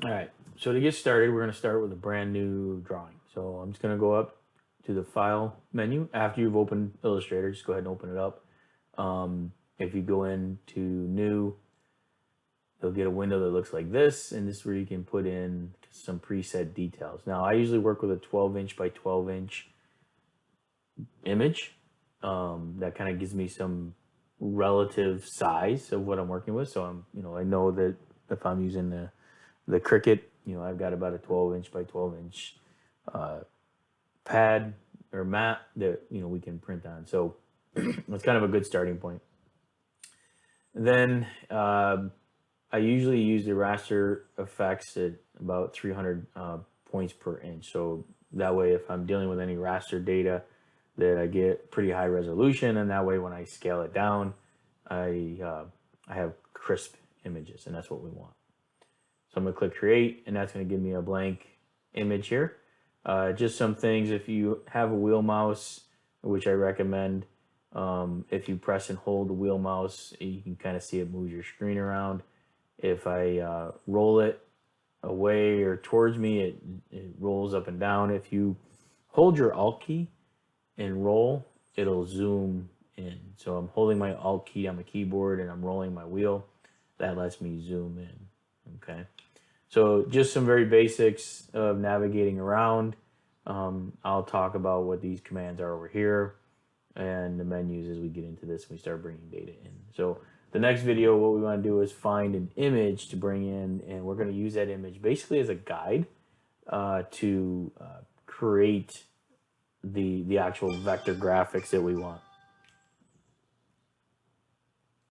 All right, so to get started, we're going to start with a brand new drawing. So I'm just going to go up to the File menu. After you've opened Illustrator, just go ahead and open it up. If you go into New, you'll get a window that looks like this, and this is where you can put in some preset details. Now, I usually work with a 12-inch by 12-inch image. That kind of gives me some relative size of what I'm working with. So I know that if I'm using the Cricut, I've got about a 12-inch by 12-inch pad or mat that we can print on. So it's kind of a good starting point. Then I usually use the raster effects at about 300 points per inch. So that way, if I'm dealing with any raster data, that I get pretty high resolution, and that way when I scale it down, I have crisp images, and that's what we want. So I'm going to click create, and that's going to give me a blank image here. Just some things, if you have a wheel mouse, which I recommend, if you press and hold the wheel mouse, you can kind of see it moves your screen around. If I roll it away or towards me, it rolls up and down. If you hold your Alt key and roll, it'll zoom in. So I'm holding my Alt key on the keyboard and I'm rolling my wheel. That lets me zoom in. Okay. So just some very basics of navigating around. I'll talk about what these commands are over here and the menus as we get into this and we start bringing data in. So the next video, what we want to do is find an image to bring in, and we're going to use that image basically as a guide to create the actual vector graphics that we want.